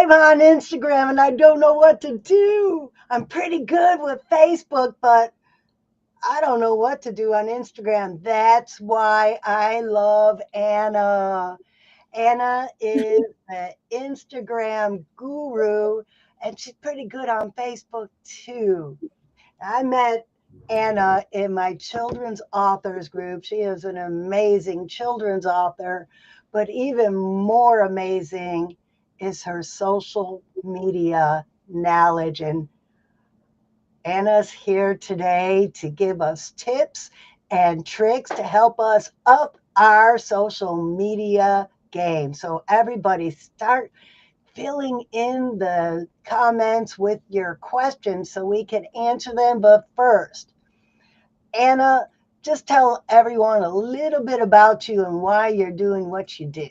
I'm on Instagram and I don't know what to do. I'm pretty good with Facebook, but I don't know what to do on Instagram. That's why I love Anna. Anna is the Instagram guru, and she's pretty good on Facebook too. I met Anna in my children's authors group. She is an amazing children's author, but even more amazing is her social media knowledge. And Anna's here today to give us tips and tricks to help us up our social media game. So, everybody, start filling in the comments with your questions so we can answer them. But first, Anna, just tell everyone a little bit about you and why you're doing what you do.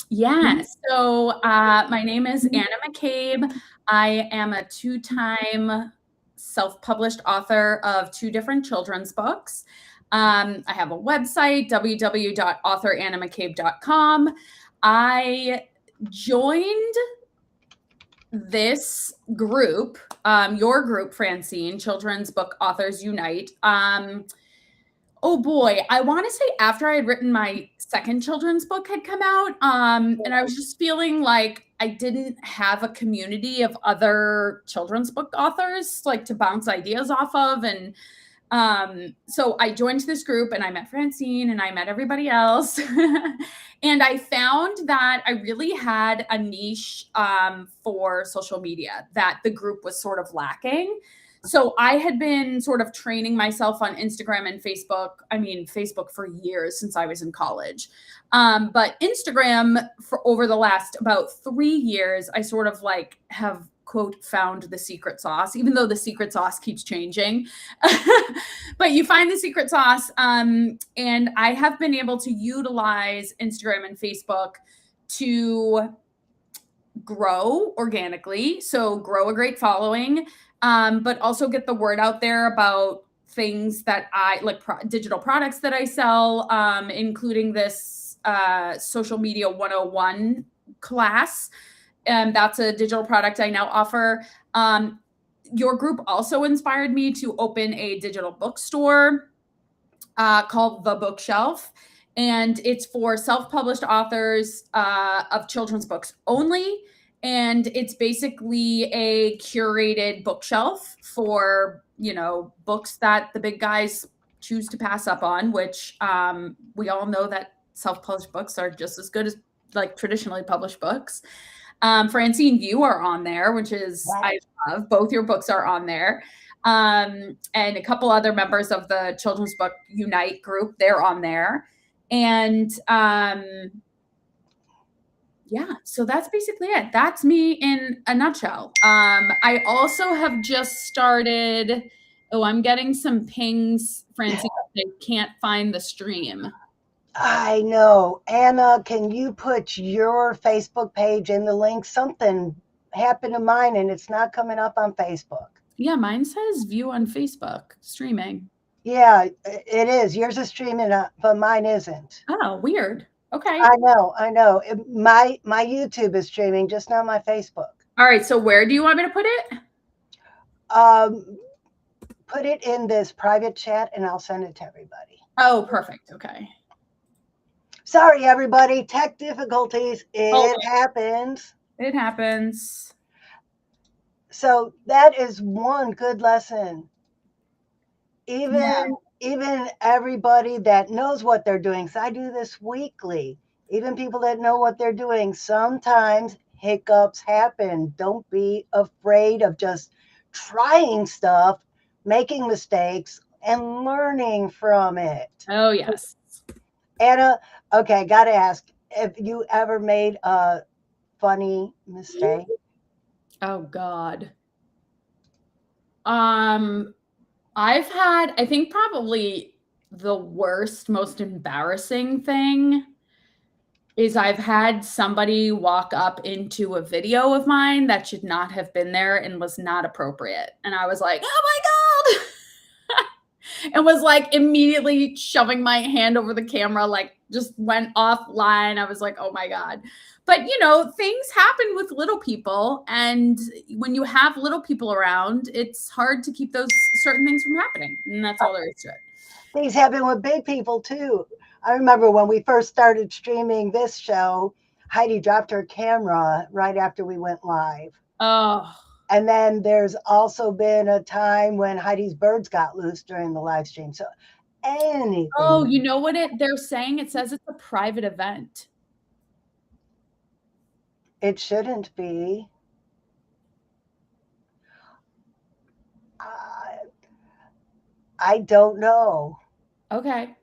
Yeah, so my name is Anna McCabe. I am a two-time self-published author of 2 different children's books. I have a website, www.authorannamccabe.com. I joined this group, your group, Francine, Children's Book Authors Unite. Oh boy, I want to say after I had written my second children's book had come out, and I was just feeling like I didn't have a community of other children's book authors like to bounce ideas off of. And so I joined this group and I met Francine and I met everybody else. And I found that I really had a niche for social media that the group was sort of lacking. So I had been sort of training myself on Instagram and Facebook. I mean, Facebook for years since I was in college. But Instagram for over the last about 3 years, I sort of like have quote found the secret sauce, even though the secret sauce keeps changing. But you find the secret sauce. And I have been able to utilize Instagram and Facebook to grow organically. So grow a great following, but also get the word out there about things that I like, digital products that I sell, including this social media 101 class. That's a digital product I now offer. Your group also inspired me to open a digital bookstore called The Bookshelf. And it's for self-published authors of children's books only. And it's basically a curated bookshelf for, books that the big guys choose to pass up on, which we all know that self-published books are just as good as like traditionally published books. Francine, you are on there, which is, I love. Both your books are on there. And a couple other members of the Children's Book Unite group, they're on there. And yeah, so that's basically it. That's me in a nutshell. I also have just started, I'm getting some pings, Francine, I can't find the stream. I know. Anna, can you put your Facebook page in the link? Something happened to mine and it's not coming up on Facebook. Yeah, mine says view on Facebook, streaming. Yeah, it is. Yours is streaming, but mine isn't. Oh, weird. Okay. I know. My YouTube is streaming, just not my Facebook. All right. So where do you want me to put it? Put it in this private chat and I'll send it to everybody. Oh, perfect. Okay. Sorry, everybody. Tech difficulties. It happens. It happens. So that is one good lesson. Even everybody that knows what they're doing. So I do this weekly. Even people that know what they're doing, sometimes hiccups happen. Don't be afraid of just trying stuff, making mistakes, and learning from it. Oh, yes. Anna, okay, got to ask, have you ever made a funny mistake? Oh, God. I've had, I think probably the worst, most embarrassing thing is I've had somebody walk up into a video of mine that should not have been there and was not appropriate. And I was like, oh my God. and was like immediately shoving my hand over the camera, like just went offline. I was like, oh my God. But you know, things happen with little people. And when you have little people around, it's hard to keep those certain things from happening. And that's all there is to it. Things happen with big people too. I remember when we first started streaming this show, Heidi dropped her camera right after we went live. Oh. And then there's also been a time when Heidi's birds got loose during the live stream. So anything. Oh, you know what they're saying? It says it's a private event. It shouldn't be. I don't know. Okay.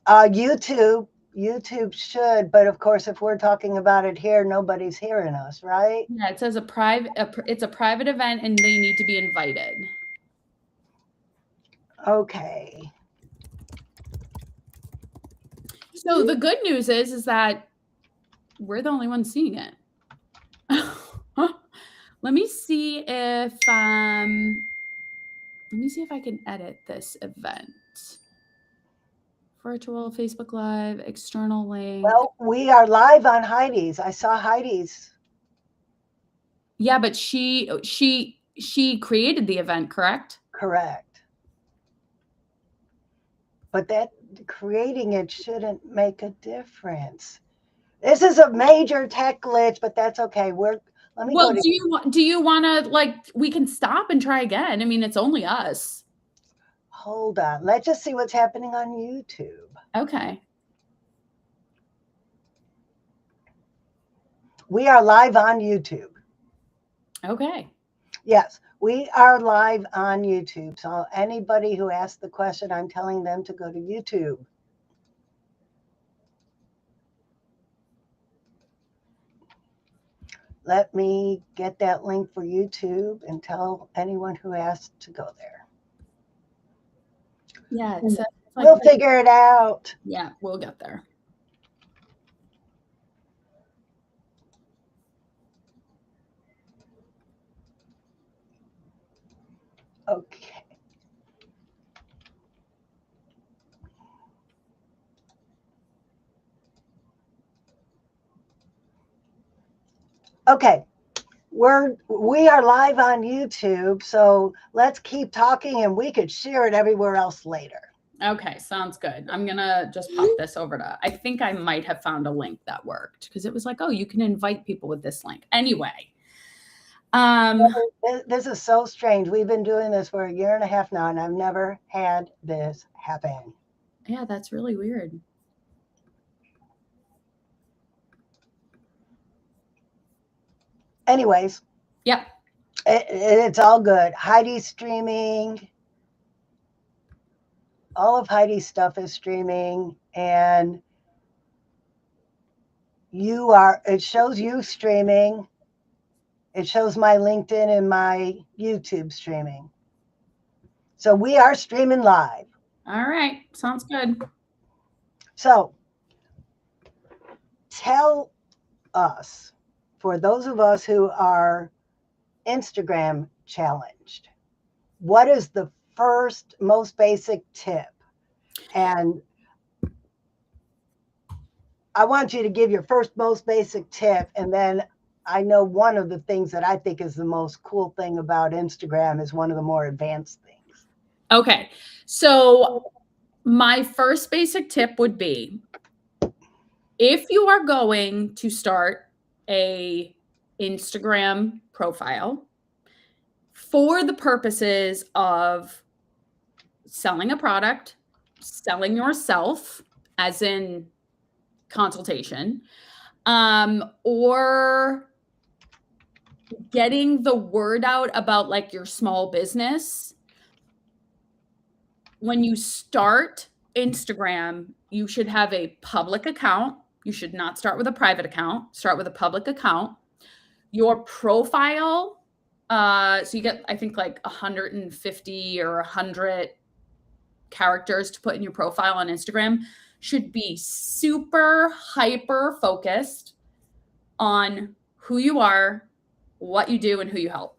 YouTube should, but of course, if we're talking about it here, nobody's hearing us, right? Yeah, it says it's a private event and they need to be invited. Okay. So the good news is that we're the only ones seeing it. Let me see if I can edit this event. Virtual Facebook Live, external link. Well, we are live on Heidi's. I saw Heidi's. Yeah, but she created the event, correct? Correct. But that creating it shouldn't make a difference. This is a major tech glitch, but that's okay. Let me Well, go to, do you want to, like, we can stop and try again. I mean, it's only us. hold on. Let's just see what's happening on YouTube. Okay. We are live on YouTube. Okay. Yes, we are live on YouTube. So anybody who asked the question, I'm telling them to go to YouTube. Let me get that link for YouTube and tell anyone who asked to go there. Yeah. We'll figure it out. Yeah, we'll get there. Okay. Okay. We are live on YouTube, so let's keep talking and we could share it everywhere else later. Okay, sounds good. I'm gonna just pop this over to, I think I might have found a link that worked because it was like, oh, you can invite people with this link. Anyway. This is so strange. We've been doing this for 1.5 years now, and I've never had this happen. Yeah, that's really weird. Anyways. Yep. It's all good. Heidi's streaming. All of Heidi's stuff is streaming, and it shows you streaming. It shows my LinkedIn and my YouTube streaming. So we are streaming live. All right. Sounds good. So tell us, for those of us who are Instagram challenged, what is the first most basic tip? And I want you to give your first most basic tip, and then I know one of the things that I think is the most cool thing about Instagram is one of the more advanced things. Okay. So my first basic tip would be, if you are going to start a Instagram profile for the purposes of selling a product, selling yourself, as in consultation, or getting the word out about like your small business, when you start Instagram, you should have a public account. You should not start with a private account. Start with a public account. Your profile, so you get, I think, like 150 or 100 characters to put in your profile on Instagram, should be super hyper focused on who you are, what you do, and who you help.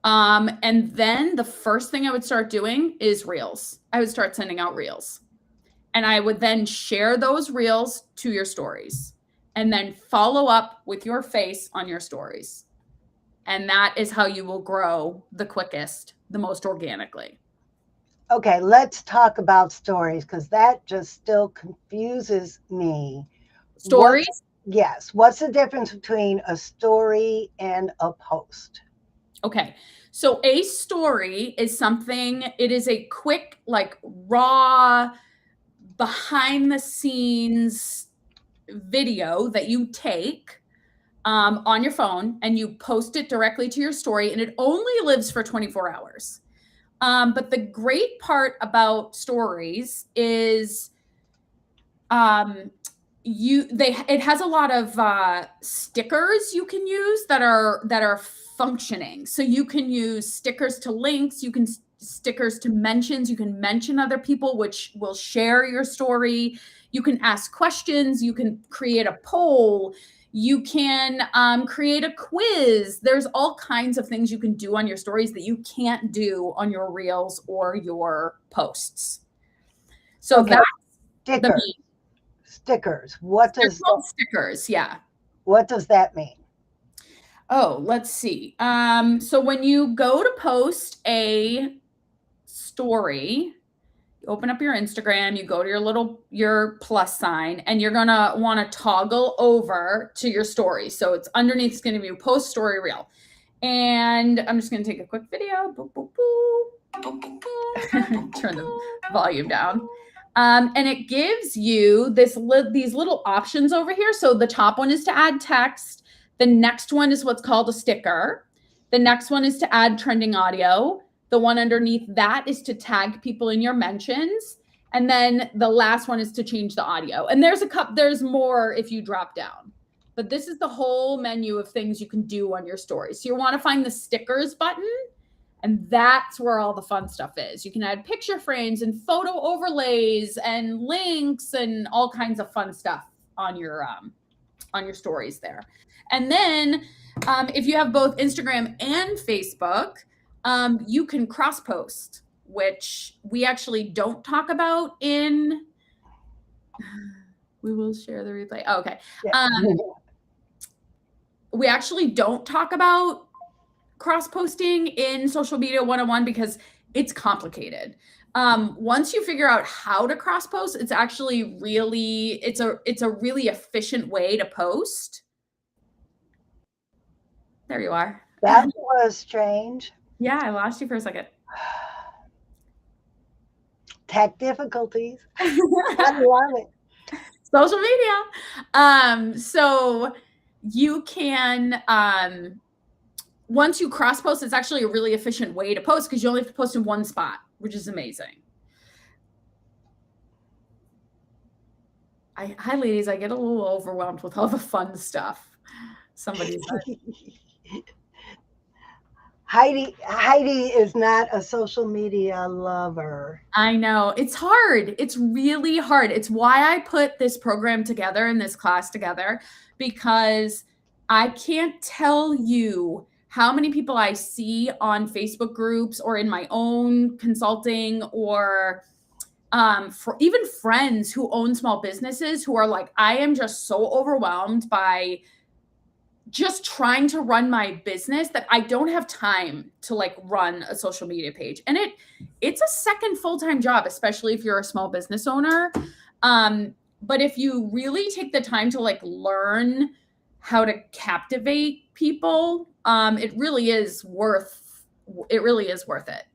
And then the first thing I would start doing is reels. I would start sending out reels. And I would then share those reels to your stories and then follow up with your face on your stories. And that is how you will grow the quickest, the most organically. Okay, let's talk about stories because that just still confuses me. Stories? Yes. What's the difference between a story and a post? Okay. So a story is something, it is a quick, like raw, behind the scenes video that you take on your phone and you post it directly to your story, and it only lives for 24 hours. But the great part about stories is it has a lot of stickers you can use that are functioning. So you can use stickers to links, you can stickers to mentions, you can mention other people which will share your story, you can ask questions, you can create a poll, you can create a quiz. There's all kinds of things you can do on your stories that you can't do on your reels or your posts. So okay. That's stickers. What does stickers? Yeah. What does that mean? Oh, let's see. So when you go to post a story, you open up your Instagram, you go to your plus sign, and you're gonna want to toggle over to your story. So it's underneath, it's gonna be post story reel. And I'm just gonna take a quick video. Boop, boop, boop. Turn the volume down. And it gives you these little options over here. So the top one is to add text. The next one is what's called a sticker. The next one is to add trending audio. The one underneath that is to tag people in your mentions. And then the last one is to change the audio. And there's more if you drop down. But this is the whole menu of things you can do on your story. So you want to find the stickers button. And that's where all the fun stuff is. You can add picture frames and photo overlays and links and all kinds of fun stuff on your stories there. And then if you have both Instagram and Facebook, you can cross post, which we actually don't talk about in. We will share the replay. Oh, okay. Yeah. We actually don't talk about cross posting in Social Media 101 because it's complicated. Once you figure out how to cross post, it's actually really, it's a really efficient way to post. There you are. That was strange. Yeah, I lost you for a second. Tech difficulties. I love it. Social media. So you can, once you cross post, it's actually a really efficient way to post because you only have to post in one spot, which is amazing. Hi, ladies. I get a little overwhelmed with all the fun stuff. Somebody's Heidi is not a social media lover. I know. It's hard. It's really hard. It's why I put this program together and this class together, because I can't tell you how many people I see on Facebook groups or in my own consulting or for even friends who own small businesses who are like, I am just so overwhelmed by just trying to run my business that I don't have time to like run a social media page. And it's a second full-time job, especially if you're a small business owner. But if you really take the time to like learn how to captivate people, it really is worth it.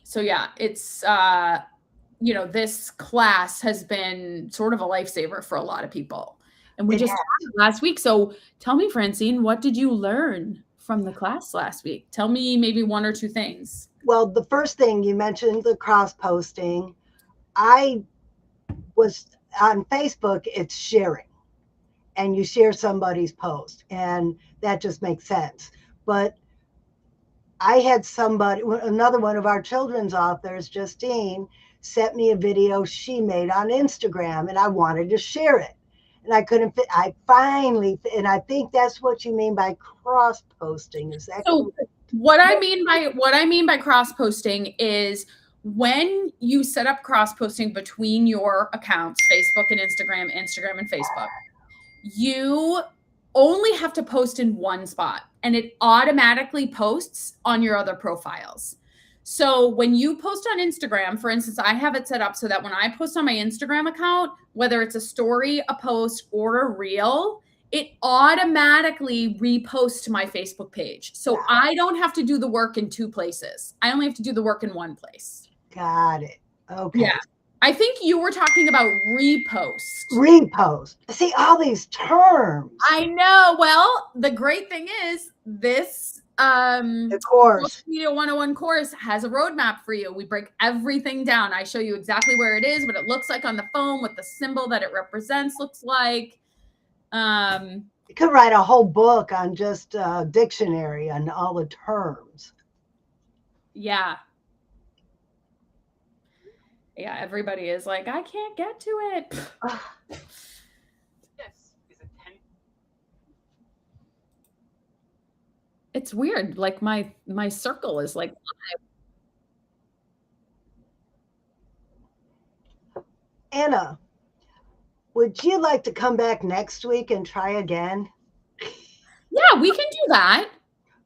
So yeah, it's, this class has been sort of a lifesaver for a lot of people. And we just talked last week. So tell me, Francine, what did you learn from the class last week? Tell me maybe one or two things. Well, the first thing you mentioned, the cross posting. I was on Facebook, it's sharing. And you share somebody's post. And that just makes sense. But I had another one of our children's authors, Justine, sent me a video she made on Instagram. And I wanted to share it. And and I couldn't fit. I finally, and I think that's what you mean by cross posting. Is that So correct? what I mean by cross posting is when you set up cross posting between your accounts, Facebook and Instagram, Instagram and Facebook, you only have to post in one spot and it automatically posts on your other profiles. So when you post on Instagram, for instance, I have it set up so that when I post on my Instagram account, whether it's a story, a post, or a reel, it automatically reposts to my Facebook page. So I don't have to do the work in two places. I only have to do the work in one place. Got it. Okay. Yeah. I think you were talking about repost. Repost. See, all these terms. I know. Well, the great thing is this the course. Social Media 101 course has a roadmap for you. We break everything down. I show you exactly where it is, what it looks like on the phone, what the symbol that it represents looks like. You could write a whole book on just dictionary on all the terms. Yeah. Yeah, everybody is like, I can't get to it. It's weird. Like my circle is like Anna, would you like to come back next week and try again? Yeah, we can do that.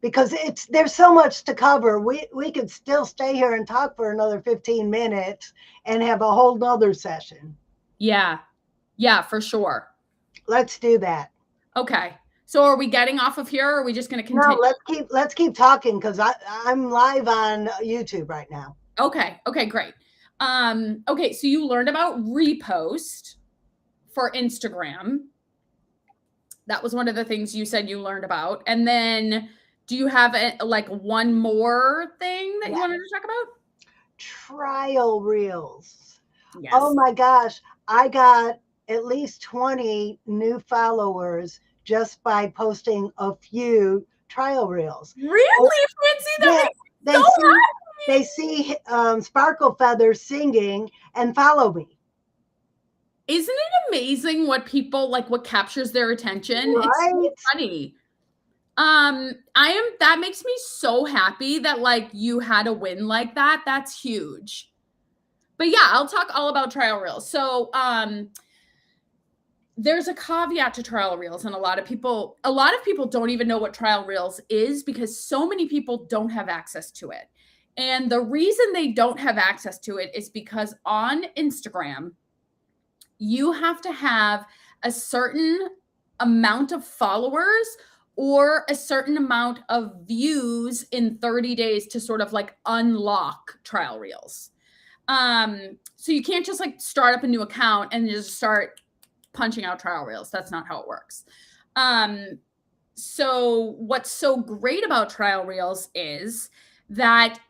Because there's so much to cover. We could still stay here and talk for another 15 minutes and have a whole nother session. Yeah. Yeah, for sure. Let's do that. Okay. So are we getting off of here or are we just going to continue? No, let's keep talking because I'm live on YouTube right now. Okay. Okay, great. Okay, so you learned about repost for Instagram. That was one of the things you said you learned about. And then do you have like one more thing that you wanted to talk about? Trial reels. Yes. Oh my gosh. I got at least 20 new followers just by posting a few trial reels. Really? Francie, they see Sparkle Feathers singing and follow me. Isn't it amazing what people like, what captures their attention? Right? It's so funny. That makes me so happy that like you had a win like that. That's huge. But yeah, I'll talk all about trial reels. So, there's a caveat to trial reels, and a lot of people don't even know what trial reels is because so many people don't have access to it. And the reason they don't have access to it is because on Instagram, you have to have a certain amount of followers or a certain amount of views in 30 days to sort of like unlock trial reels. So you can't just like start up a new account and just start punching out trial reels. That's not how it works. So what's so great about trial reels is that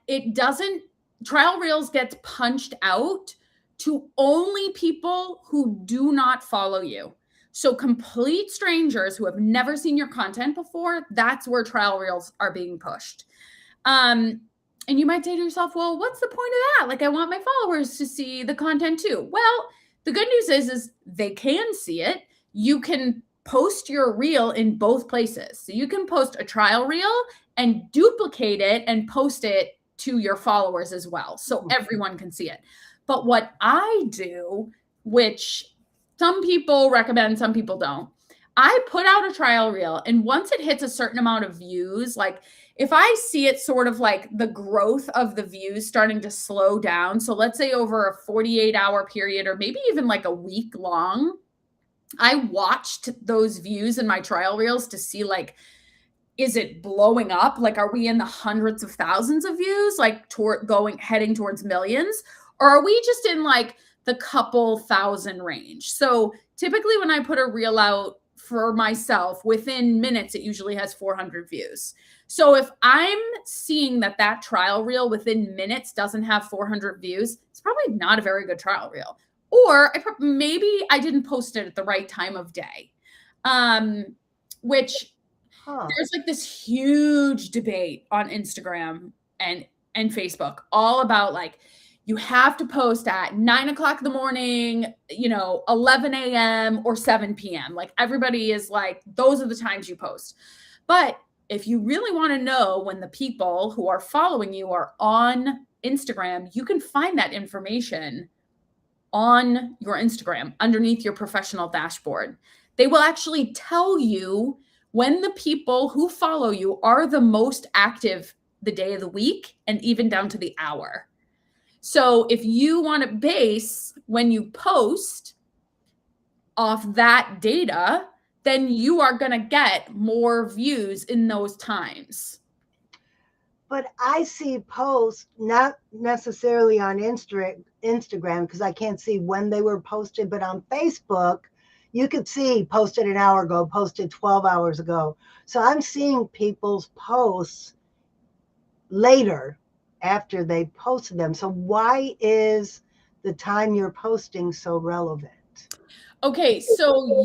trial reels gets punched out to only people who do not follow you. So complete strangers who have never seen your content before, that's where trial reels are being pushed. And you might say to yourself, well, what's the point of that? Like, I want my followers to see the content too. Well, the good news is they can see it. You can post your reel in both places. So you can post a trial reel and duplicate it and post it to your followers as well. So everyone can see it. But what I do, which some people recommend, some people don't, I put out a trial reel. And once it hits a certain amount of views, like if I see it sort of like the growth of the views starting to slow down, so let's say over a 48-hour period or maybe even like a week long, I watched those views in my trial reels to see like, is it blowing up? Like, are we in the hundreds of thousands of views, like heading towards millions? Or are we just in like the couple thousand range? So typically when I put a reel out for myself, within minutes, it usually has 400 views. So if I'm seeing that trial reel within minutes doesn't have 400 views, it's probably not a very good trial reel. Or maybe I didn't post it at the right time of day, which there's like this huge debate on Instagram and Facebook all about like, you have to post at 9 o'clock in the morning, 11 a.m. or 7 p.m. Like everybody is like, those are the times you post. But if you really want to know when the people who are following you are on Instagram, you can find that information on your Instagram underneath your professional dashboard. They will actually tell you when the people who follow you are the most active the day of the week and even down to the hour. So if you want to base when you post off that data, then you are going to get more views in those times. But I see posts not necessarily on Instagram because I can't see when they were posted, but on Facebook, you could see posted an hour ago, posted 12 hours ago. So I'm seeing people's posts later after they posted them. So why is the time you're posting so relevant? Okay, so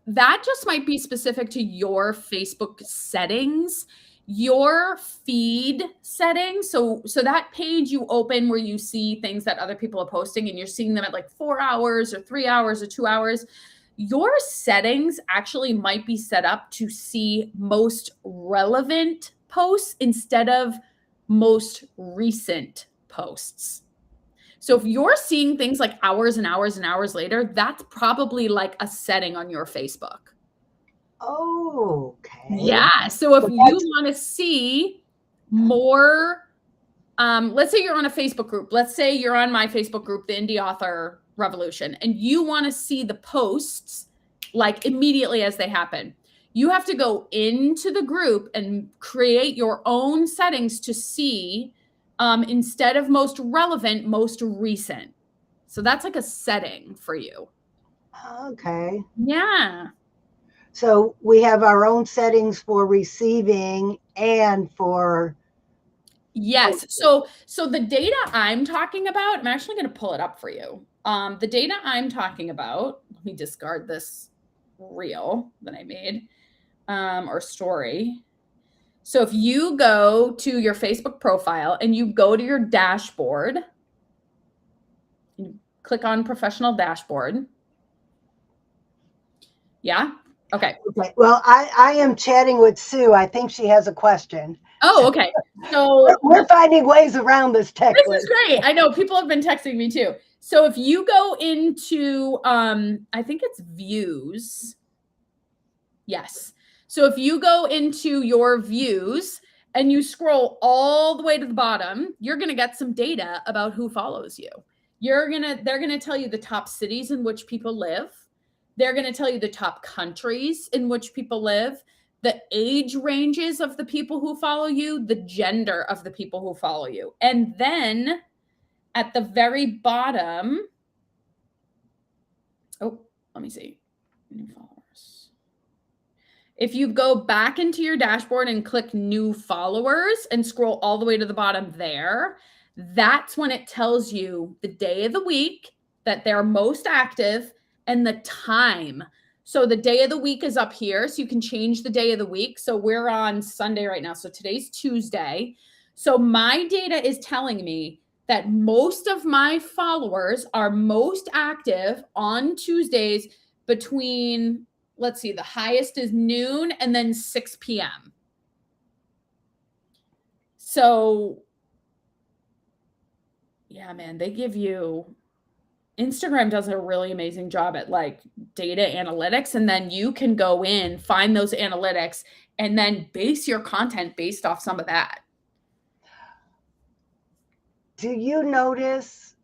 that just might be specific to your Facebook settings, your feed settings. So that page you open where you see things that other people are posting and you're seeing them at like 4 hours or 3 hours or 2 hours, your settings actually might be set up to see most relevant posts instead of most recent posts. So if you're seeing things like hours and hours and hours later, that's probably like a setting on your Facebook. Oh, okay. Yeah. So if you want to see more, let's say you're on a Facebook group. Let's say you're on my Facebook group, the Indie Author Revolution, and you want to see the posts like immediately as they happen. You have to go into the group and create your own settings to see instead of most relevant, most recent. So that's like a setting for you. Okay. Yeah. So we have our own settings for receiving and for. Yes. So the data I'm talking about, I'm actually going to pull it up for you. The data I'm talking about, let me discard this reel that I made or story. So if you go to your Facebook profile and you go to your dashboard, you click on professional dashboard. Yeah. Okay. Well, I am chatting with Sue. I think she has a question. Oh, okay. So we're finding ways around this text. This is great. I know people have been texting me too. So if you go into, I think it's views. Yes. So if you go into your views and you scroll all the way to the bottom, you're going to get some data about who follows you. They're going to tell you the top cities in which people live. They're going to tell you the top countries in which people live, the age ranges of the people who follow you, the gender of the people who follow you. And then at the very bottom, oh, let me see. New followers. If you go back into your dashboard and click new followers and scroll all the way to the bottom there, that's when it tells you the day of the week that they're most active and the time. So the day of the week is up here. So you can change the day of the week. So we're on Sunday right now. So today's Tuesday. So my data is telling me that most of my followers are most active on Tuesdays between, let's see, the highest is noon and then 6 p.m. So yeah, man, they give you, Instagram does a really amazing job at like data analytics. And then you can go in, find those analytics, and then base your content based off some of that. Do you notice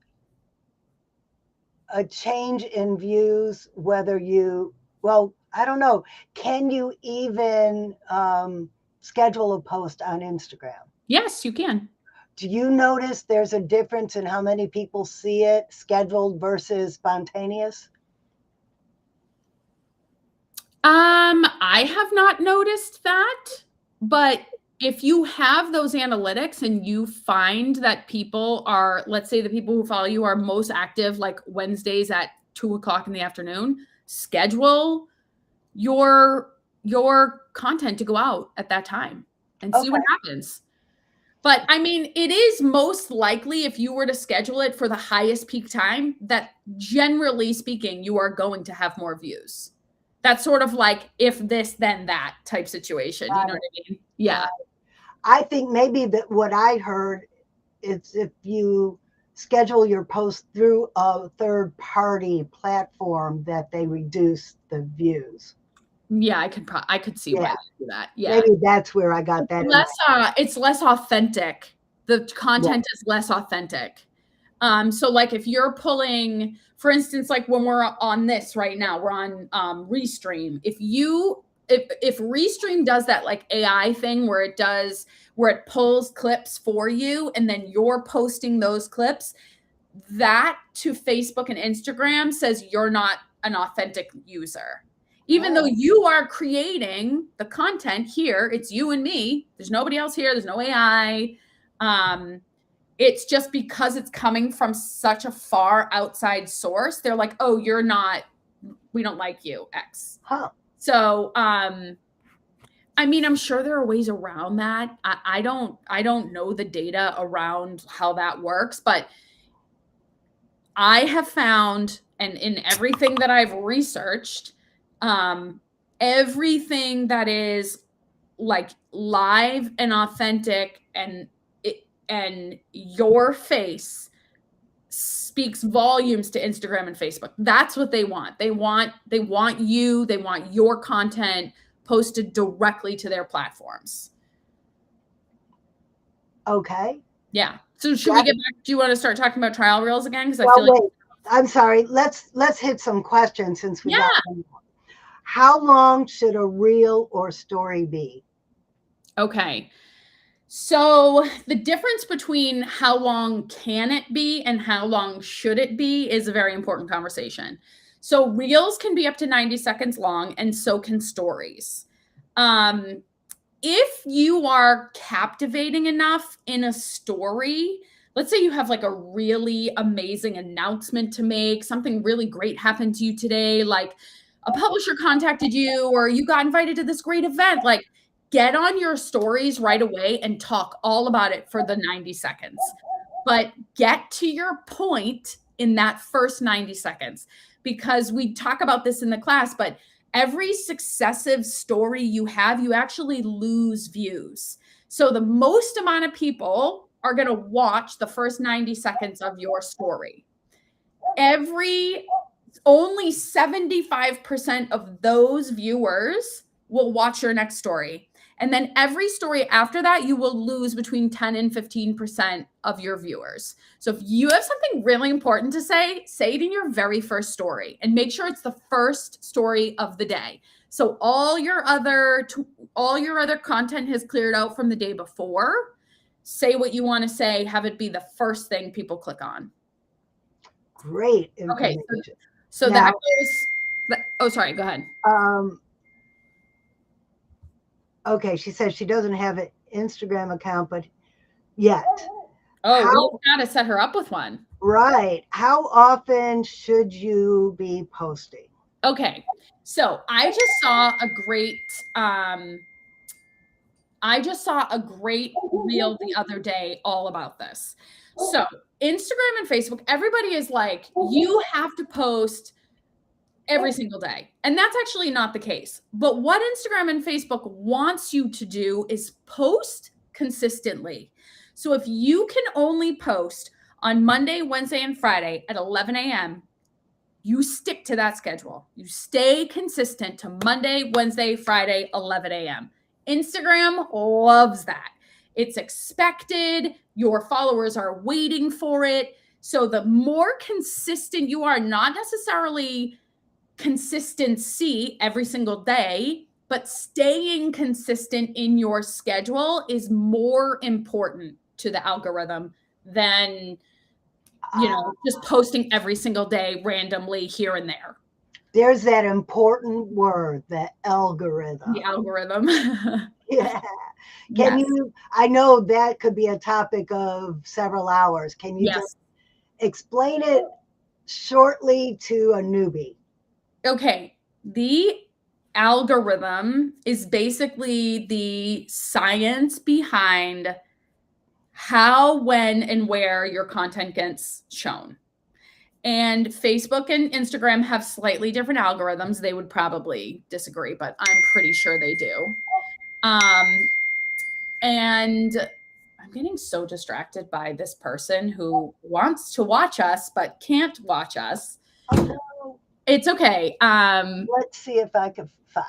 a change in views, whether you, well, I don't know, can you even schedule a post on Instagram? Yes, you can. Do you notice there's a difference in how many people see it scheduled versus spontaneous? I have not noticed that, but if you have those analytics and you find that people are, let's say the people who follow you are most active like Wednesdays at 2 o'clock in the afternoon, schedule your content to go out at that time and see what happens. But I mean, it is most likely if you were to schedule it for the highest peak time that generally speaking, you are going to have more views. That's sort of like if this, then that type situation. You know what I mean? Yeah. I think maybe that what I heard is if you schedule your post through a third party platform that they reduce the views. Yeah, I could see why they do that. Yeah. Maybe that's where I got that. It's less authentic. The content is less authentic. So like if you're pulling, for instance, like when we're on this right now, we're on Restream. If Restream does that like AI thing where it pulls clips for you and then you're posting those clips, that to Facebook and Instagram says you're not an authentic user. Even though you are creating the content here, it's you and me. There's nobody else here. There's no AI. It's just because it's coming from such a far outside source. They're like, oh, we don't like you, X. Huh. So, I mean, I'm sure there are ways around that. I don't know the data around how that works, but I have found, and in everything that I've researched, everything that is like live and authentic and your face speaks volumes to Instagram and Facebook. That's what they want. They want your content posted directly to their platforms. Okay. Yeah. So should we get back? Do you want to start talking about trial reels again? Because I feel like I'm sorry. Let's hit some questions since we got them. How long should a reel or story be? Okay. So the difference between how long can it be and how long should it be is a very important conversation. So reels can be up to 90 seconds long, and so can stories. If you are captivating enough in a story, let's say you have like a really amazing announcement to make, something really great happened to you today, like a publisher contacted you or you got invited to this great event, like get on your stories right away and talk all about it for the 90 seconds. But get to your point in that first 90 seconds, because we talk about this in the class, but every successive story you have, you actually lose views. So the most amount of people are going to watch the first 90 seconds of your story. Only 75% of those viewers will watch your next story. And then every story after that, you will lose between 10 and 15% of your viewers. So if you have something really important to say it in your very first story and make sure it's the first story of the day. So all your other content has cleared out from the day before. Say what you want to say, have it be the first thing people click on. Great information. Okay. So now, oh, sorry, go ahead. Okay, she says she doesn't have an Instagram account, but yet. Oh, we've got to set her up with one. Right. How often should you be posting? Okay, so I just saw a great reel the other day all about this. So Instagram and Facebook, everybody is like, you have to post every single day. And that's actually not the case. But what Instagram and Facebook wants you to do is post consistently. So if you can only post on Monday, Wednesday, and Friday at 11 a.m., you stick to that schedule. You stay consistent to Monday, Wednesday, Friday, 11 a.m. Instagram loves that. It's expected. Your followers are waiting for it. So the more consistent you are, not necessarily consistency every single day, but staying consistent in your schedule is more important to the algorithm than, just posting every single day randomly here and there. There's that important word, the algorithm. The algorithm. Yeah. I know that could be a topic of several hours. Can you just explain it shortly to a newbie? Okay. The algorithm is basically the science behind how, when, and where your content gets shown. And Facebook and Instagram have slightly different algorithms. They would probably disagree, but I'm pretty sure they do. And I'm getting so distracted by this person who wants to watch us but can't watch us. Oh, no. It's okay. Let's see if I can find.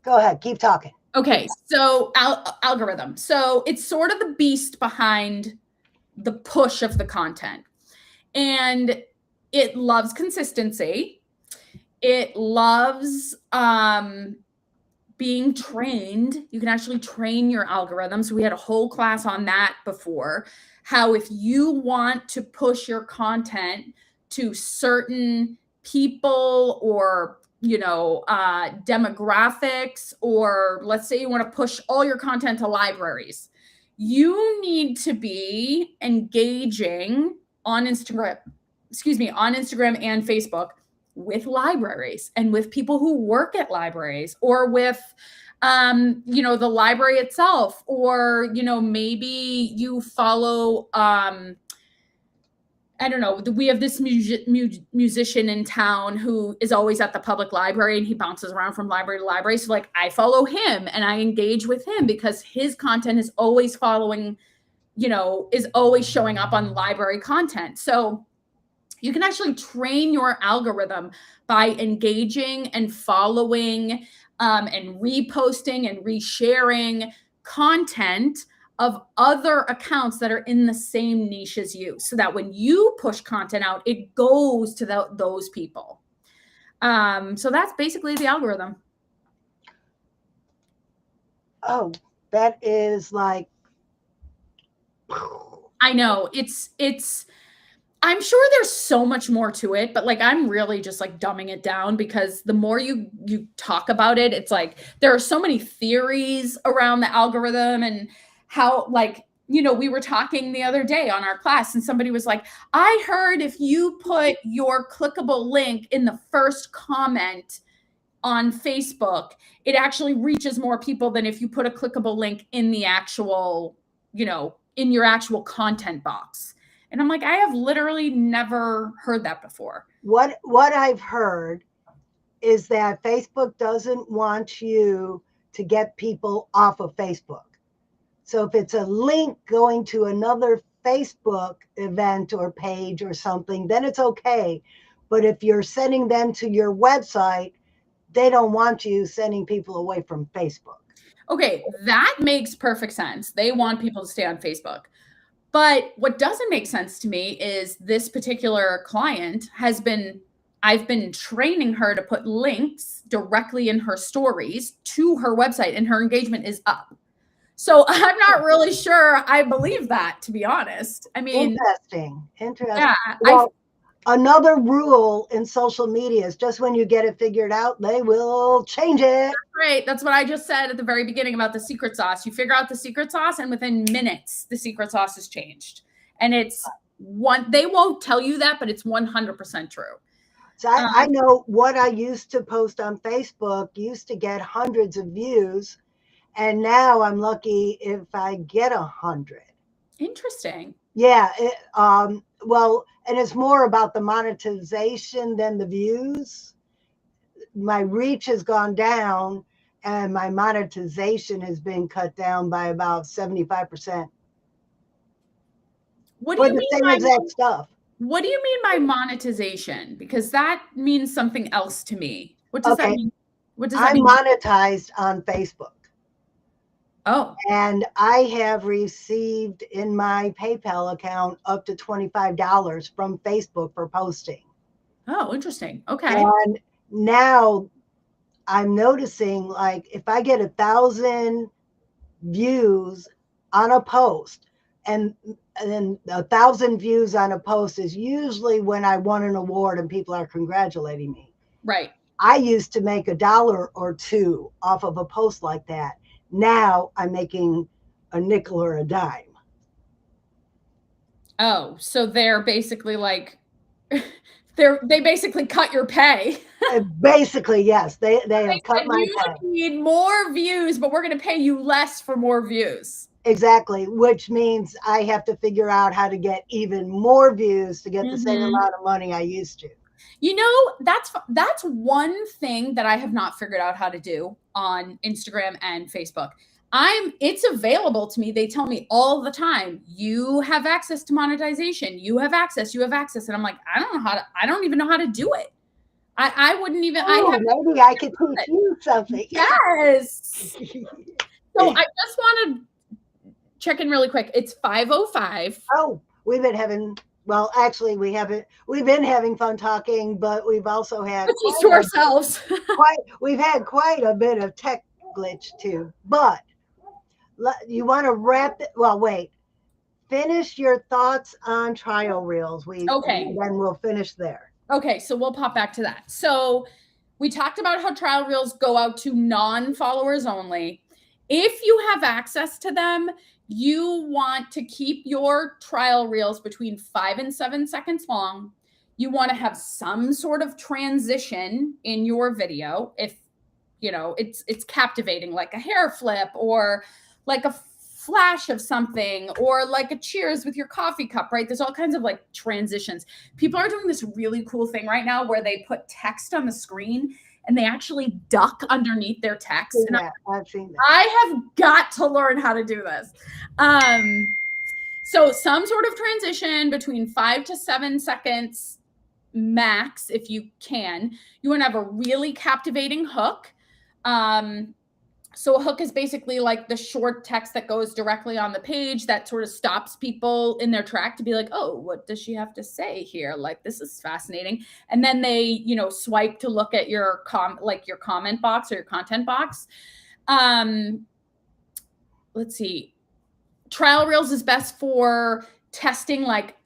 Go ahead, keep talking. Okay, so algorithm. So it's sort of the beast behind the push of the content. And it loves consistency. It loves being trained. You can actually train your algorithm. So we had a whole class on that before, how if you want to push your content to certain people or demographics, or let's say you want to push all your content to libraries, you need to be engaging on Instagram and Facebook with libraries and with people who work at libraries, or with the library itself, or maybe you follow I don't know, we have this musician in town who is always at the public library, and he bounces around from library to library. So like I follow him and I engage with him because his content is always following, is always showing up on library content. So you can actually train your algorithm by engaging and following and reposting and resharing content of other accounts that are in the same niche as you, so that when you push content out, it goes to those people. So that's basically the algorithm. Oh, that is like, I know it's I'm sure there's so much more to it, but like I'm really just like dumbing it down, because the more you talk about it, it's like there are so many theories around the algorithm, and how, like, we were talking the other day on our class, and somebody was like, I heard if you put your clickable link in the first comment on Facebook, it actually reaches more people than if you put a clickable link in the actual, in your actual content box. And I'm like, I have literally never heard that before. What I've heard is that Facebook doesn't want you to get people off of Facebook. So if it's a link going to another Facebook event or page or something, then it's okay. But if you're sending them to your website, they don't want you sending people away from Facebook. Okay, that makes perfect sense. They want people to stay on Facebook. But what doesn't make sense to me is this particular client I've been training her to put links directly in her stories to her website, and her engagement is up. So I'm not really sure I believe that, to be honest. I mean, interesting. Yeah, well, another rule in social media is just when you get it figured out, they will change it. Right. That's what I just said at the very beginning about the secret sauce. You figure out the secret sauce, and within minutes, the secret sauce has changed. And they won't tell you that, but it's 100% true. So I know what I used to post on Facebook used to get hundreds of views. And now I'm lucky if I get 100. Interesting. Yeah. Well, and it's more about the monetization than the views. My reach has gone down, and my monetization has been cut down by about 75%. What do you mean the same exact stuff? What do you mean by monetization? Because that means something else to me. What does that mean? What does that mean? I'm monetized on Facebook. Oh. And I have received in my PayPal account up to $25 from Facebook for posting. Oh, interesting. Okay. And now I'm noticing, like, if I get 1,000 views on a post, and then 1,000 views on a post is usually when I won an award and people are congratulating me. Right. I used to make $1 or $2 off of a post like that. Now I'm making a nickel or a dime. Oh, so they're basically like, they basically cut your pay. Basically, yes, they have cut my pay. You need more views, but we're going to pay you less for more views. Exactly, which means I have to figure out how to get even more views to get the same Mhm. amount of money I used to. You know, that's one thing that I have not figured out how to do on Instagram and Facebook. It's available to me. They tell me all the time, you have access to monetization. You have access. And I'm like, I don't even know how to do it. I wouldn't even I Oh, have maybe I could teach you something. yes. So I just want to check in really quick. It's 5:05. Oh, we've been having, well, actually, we've been having fun talking, but we've also had Let's just to ourselves. we've had quite a bit of tech glitch too. But you want to wrap it, well, wait, finish your thoughts on trial reels. Okay. Then we'll finish there. Okay, so we'll pop back to that. So we talked about how trial reels go out to non-followers only. If you have access to them, you want to keep your trial reels between 5 and 7 seconds long. You want to have some sort of transition in your video if it's captivating, like a hair flip or like a flash of something or like a cheers with your coffee cup, right? There's all kinds of like transitions. People are doing this really cool thing right now where they put text on the screen and they actually duck underneath their text. And I've seen that. I have got to learn how to do this. So some sort of transition between 5 to 7 seconds max, if you can. You want to have a really captivating hook. So a hook is basically like the short text that goes directly on the page that sort of stops people in their track to be like, oh, what does she have to say here? Like, this is fascinating. And then they, swipe to look at your your comment box or your content box. Let's see. Trial reels is best for testing like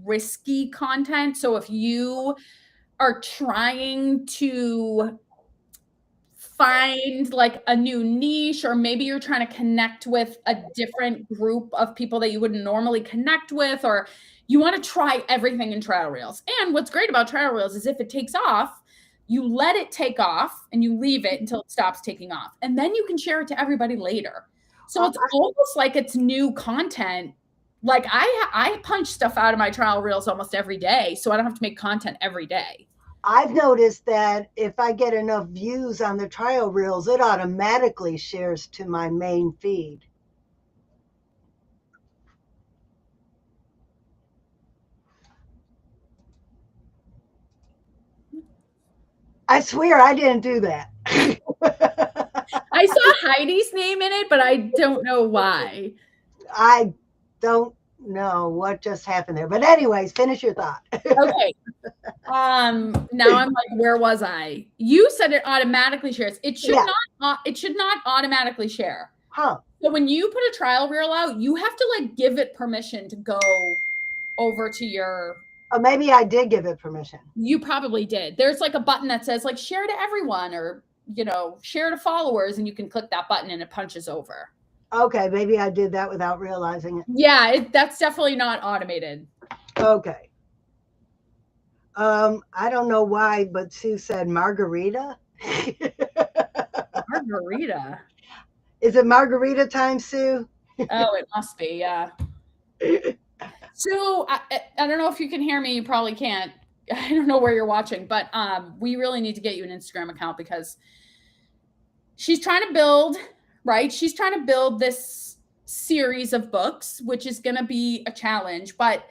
risky content. So if you are trying to find like a new niche, or maybe you're trying to connect with a different group of people that you wouldn't normally connect with, or you want to try everything in trial reels. And what's great about trial reels is if it takes off, you let it take off and you leave it until it stops taking off. And then you can share it to everybody later. So it's almost like it's new content. Like I punch stuff out of my trial reels almost every day, so I don't have to make content every day. I've noticed that if I get enough views on the trial reels, it automatically shares to my main feed. I swear I didn't do that. I saw Heidi's name in it, but I don't know why. I don't know what just happened there. But anyways, finish your thought. Okay. Now I'm like, where was I? You said it automatically shares. It should not automatically share. Huh. So when you put a trial reel out, you have to like give it permission to go over to your maybe I did give it permission. You probably did. There's like a button that says like share to everyone, or share to followers, and you can click that button and it punches over. Okay, maybe I did that without realizing it. Yeah, that's definitely not automated. Okay. I don't know why, but Sue said margarita. Margarita. Is it margarita time, Sue? Oh, it must be, yeah. Sue, I don't know if you can hear me. You probably can't. I don't know where you're watching, but we really need to get you an Instagram account because she's trying to build, right? She's trying to build this series of books, which is going to be a challenge, but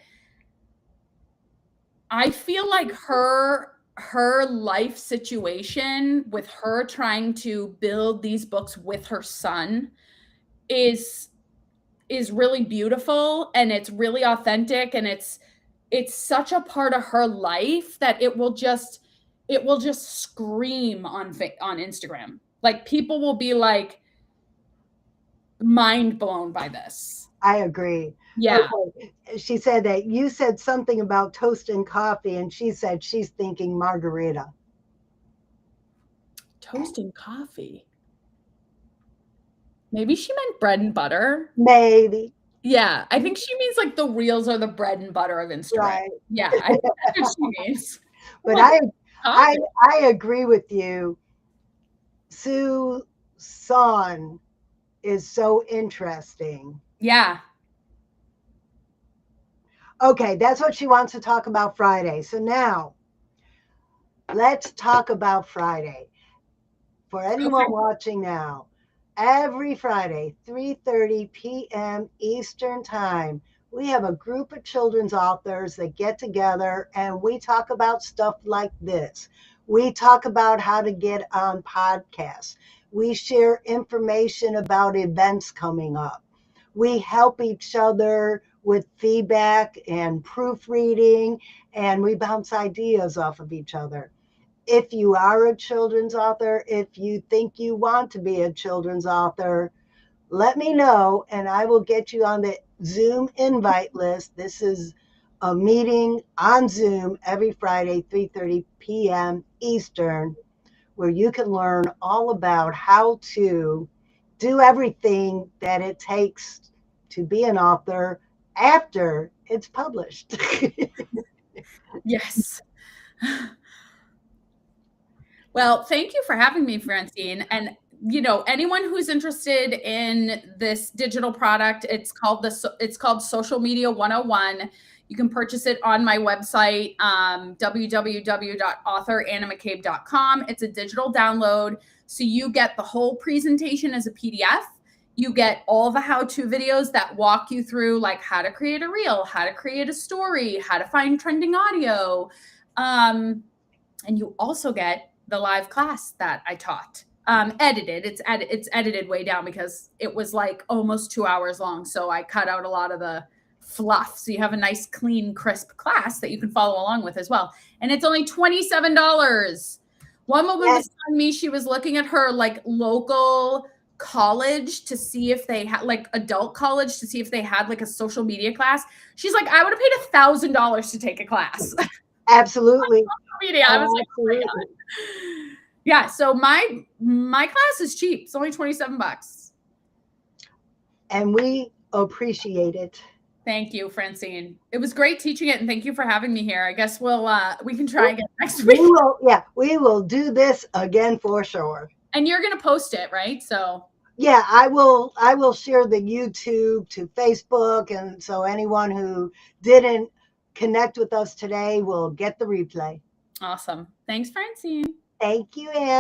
I feel like her life situation with her trying to build these books with her son is really beautiful, and it's really authentic, and it's such a part of her life that it will just scream on Instagram. Like people will be like mind blown by this. I agree. Yeah. Okay. She said that you said something about toast and coffee, and she said she's thinking margarita. Toast and coffee. Maybe she meant bread and butter. Maybe. Yeah, I think she means like the reels are the bread and butter of Instagram. Right. Yeah, I think that's what she means. But I agree with you. Sue Son is so interesting. Yeah. Okay, that's what she wants to talk about Friday. So now let's talk about Friday. For anyone Okay. watching now, every Friday, 3:30 p.m. Eastern Time, we have a group of children's authors that get together and we talk about stuff like this. We talk about how to get on podcasts. We share information about events coming up. We help each other with feedback and proofreading, and we bounce ideas off of each other. If you are a children's author, if you think you want to be a children's author, let me know and I will get you on the Zoom invite list. This is a meeting on Zoom every Friday, 3:30 p.m. Eastern, where you can learn all about how to do everything that it takes to be an author after it's published. Yes. Well, thank you for having me, Francine. And anyone who's interested in this digital product, it's called Social Media 101. You can purchase it on my website, www.authorannamccabe.com. It's a digital download. So you get the whole presentation as a PDF. You get all the how-to videos that walk you through like how to create a reel, how to create a story, how to find trending audio. And you also get the live class that I taught. Edited. It's edited way down because it was like almost 2 hours long. So I cut out a lot of the fluff. So you have a nice, clean, crisp class that you can follow along with as well. And it's only $27. One woman was telling me she was looking at her like local college to see if they had like adult college to see if they had like a social media class. She's like, I would have paid $1,000 to take a class. Absolutely. Media. I was like, oh my God. Yeah. So my class is cheap. It's only $27. And we appreciate it. Thank you, Francine. It was great teaching it, and thank you for having me here. I guess we can try again next week. We will do this again for sure. And you're gonna post it, right? So yeah, I will share the YouTube to Facebook, and so anyone who didn't connect with us today will get the replay. Awesome. Thanks, Francine. Thank you, Anne.